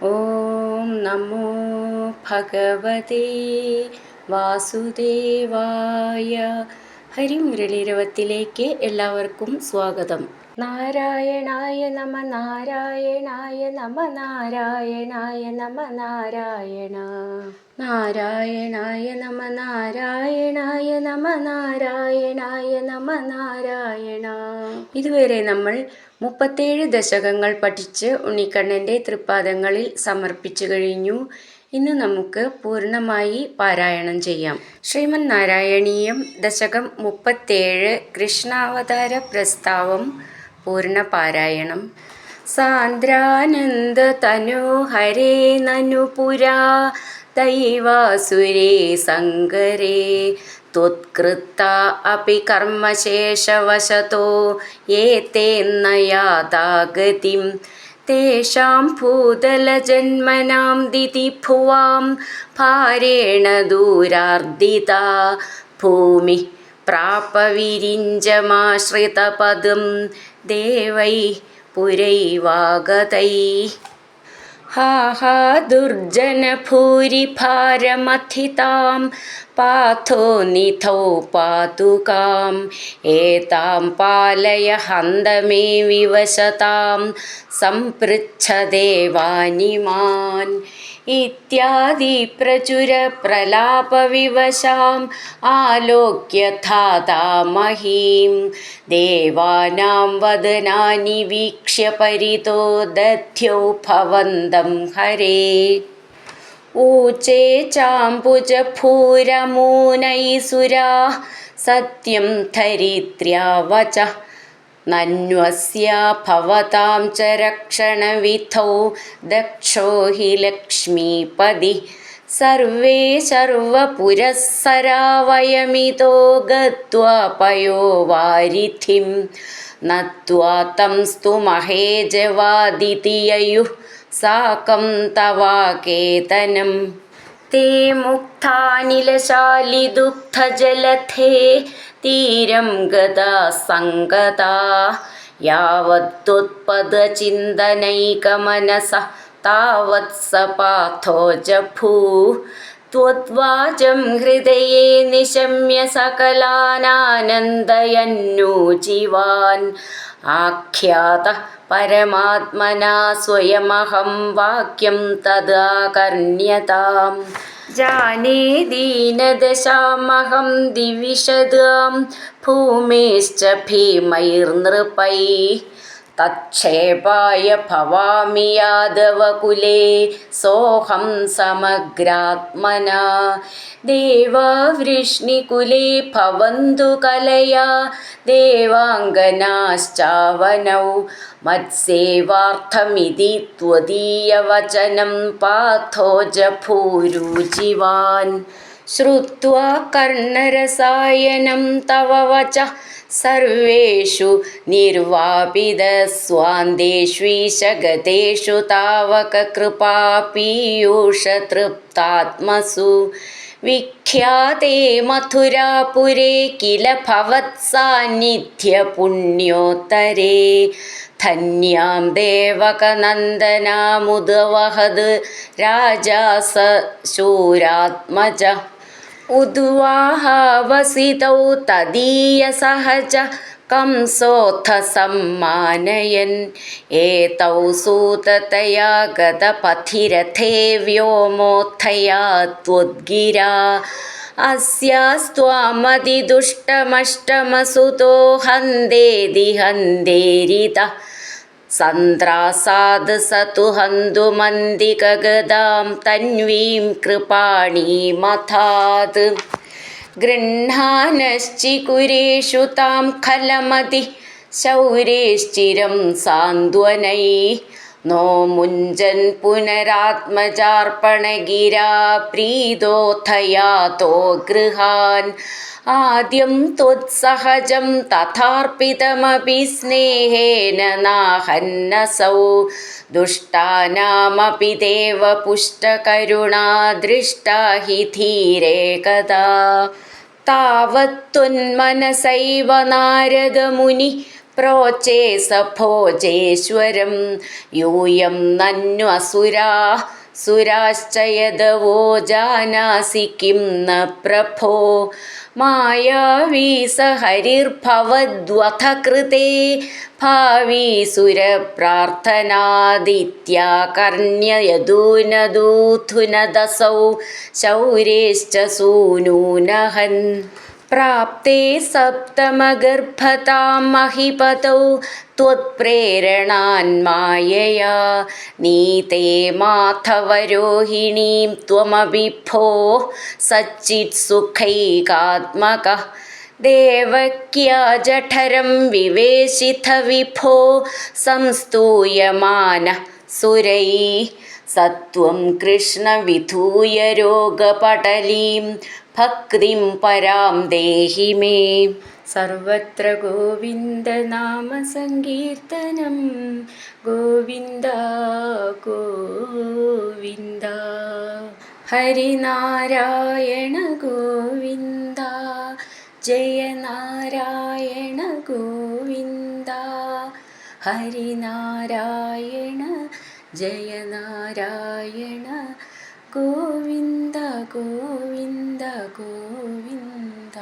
ഓം നമോ ഭഗവതേ വാസുദേവായ. ഹരിമുരളീരവത്തിലേക്ക് എല്ലാവർക്കും സ്വാഗതം. നാരായണായ നമ നാരായണായ നമ നാരായണായ നമ നാരായണ നാരായണായ നമ നാരായണായ നമ നാരായണായ നമ നാരായണ. ഇതുവരെ നമ്മൾ 37 ദശകങ്ങൾ പഠിച്ച് ഉണ്ണിക്കണ്ണൻ്റെ തൃപ്പാദങ്ങളിൽ സമർപ്പിച്ചു കഴിഞ്ഞു. ഇന്ന് നമുക്ക് പൂർണ്ണമായി പാരായണം ചെയ്യാം. ശ്രീമൻ നാരായണീയം ദശകം 37 കൃഷ്ണാവതാര പ്രസ്താവം പൂർണ്ണ പാരായണം. സാന്ദ്രാനന്ദ തനോഹരേ നനുപുരാ ദൈവാസുരേ സങ്കരേ ത്വത്കൃത്ത അപി കർമ്മശേഷവശതോ യേതേന്ന യാതാഗതിം തേഷാം ഭൂതലജന്മനാം ദിതിഭുവാം ഭാരേണ ദൂരാർദിതാ ഭൂമി പ്രാപവിരിഞ്ചമാശ്രിതപദം ദേവൈ പുരൈവാഗതൈ. ഹാ ഹാ ദുർജനഭൂരിഭാരമഥിതാം പാഥോ നിധൗ പാതുകാം ഏതാം പാലയ ഹന്ത മേ വിവശതാം സംപൃച്ഛദേവാനിമാൻ ഇത്യാദി പ്രചുര പ്രലാപവിവശാം ആലോക്യ ധാതാമഹീം ദേവാനാം വദനാനി വീക്ഷ്യ പരിതോ ദധ്യൗ ഭവന്തം ഹരേ. ഊചേ ചാംബുജഭൂരമൂനൈസുരാഃ സത്യം ധരിത്ര്യാ വചഃ നന്വസ്യാ ഭവതാം ച രക്ഷണവിധൗ ദക്ഷോ ഹി ലക്ഷ്മീപതി. സർവേ സർവപുരസ്സരാ വയമിതോ ഗത്വാ പയോവാരിധിം നത്വാ തം സ്തുമഹേ ജവാദിതി യയുഃ സാകം തവാകേതനം. തേ മുക്താനിലശാലിദുഗ്ധജലധേ തീരം ഗതാ സംഗതാ യാവത്ത്വത്പദചിന്തനൈകമനസഃ താവത് സ പാഥോ ജഭൂഃ. ത്വദ്വാചം ഹൃദയേ നിശമ്യ സകലാനാനന്ദയന്നൂജിവാൻ ആഖ്യാതഃ പരമാത്മനാ സ്വയമഹം വാക്യം തദാകർണ്യതാം. ജാനേ ദീനദശാമഹം ദിവിശതാം ഭൂമേശ്ച ഭീമൈർനൃപൈഃ തച്ഛേപായ ഭവാമി യാദവകുലേ സോഹം സമഗ്രാത്മനാ. ദേവാ വൃഷ്ണികുലേ ഭവന്തു കലയാ ദേവാംഗനാശ്ചാവനൗ മത്സേവാർത്ഥമിതി ത്വദീയവചനം പാഥോ ജഭൂരുചിവാൻ. ശ്രുത്വാ കർണരസായനം തവ വചഃ സർവേഷു നിർവാപിതസ്വാന്ദേഷ്വീശഗതേഷു താവക കൃപാ പീയൂഷതൃപ്താത്മസു. വിഖ്യാതേ മഥുരാപുരേ കില ഭവത്സാന്നിധ്യപുണ്യോത്തരേ ധന്യാം ദേവകനന്ദനാമുദവഹത് രാജാ സ ശൂരാത്മജ. ഉദ്വാഹാവസിതൗ തദീയസഹജ കംസോऽഥ സമ്മാനയൻ ഏതൗ സൂതതയാ ഗതപഥിരഥേ വ്യോമോത്ഥയാ ത്വദ്ഗിരാ. അസ്യാസ്ത്വാമതിദുഷ്ടമഷ്ടമസുതോ ഹന്തേതി ഹന്തേരിതഃ സന്ത്രാസാദ് സതു ഹന്തുമന്തികഗദാം തന്വീം കൃപാണീമഥാത്. ഗൃഹാനശ്ചികുരേഷു താം ഖലമതി ശൗരേശ്ചിരം സാന്ത്വനൈഃ നോ മുഞ്ജൻ പുനരാത്മജാർപ്പണഗിരാ പ്രീതോഥയാതോ ഗൃഹാൻ. ആദ്യം ത്വത്സഹജം തഥാർപ്പിതമപി സ്നേഹേന നാഹന്നസൗ ദുഷ്ടാനാമപി ദേവപുഷ്ടകരുണാ ദൃഷ്ടാ ഹി ധീരേ കഥാ. താവത്ത്വന്മനസൈവ നാരദമുനി പ്രോച്ചേ സഭോജേശ്വരം യൂയം നന്വ അസുരാഃ സുരാശ്ച യദവോ ജാനാസി കിം ന പ്രഭോ മായാവീ സ ഹരിർഭവദ്വഥ കൃതേ ഭാവീ സുരപ്രാർത്ഥനാദിത്യാകർണ്യയദൂനദൂഥുനദസൗ ശൗരേശ്ച സൂനൂനഹൻ പ്രാപ്തേ സപ്തമഗർഭതാം മഹിപതൗ ത്വത്പ്രേരണാന്മായയാ നീതേ മാധവരോഹിണീം ത്വമപി ഭോഃ സച്ചിത്സുഖൈകാത്മകഃ ദേവക്യാ ജഠരം വിവേശിത വിഭോ സംസ്തൂയമാനഃ സുരൈഃ സത്വം കൃഷ്ണ വിധൂയ രോഗപടലീം ഭക്തിം പരാം ദേഹി മേ. സർവത്ര ഗോവിന്ദനാമ സങ്കീർത്തനം ഗോവിന്ദ ഗോവിന്ദ. ഹരിനാരായണ ഗോവിന്ദ ജയ നാരായണ ഗോവിന്ദ. ഹരിനാരായണ ജയ നാരായണ ഗോവിന്ദ ഗോവിന്ദ ഗോവിന്ദ.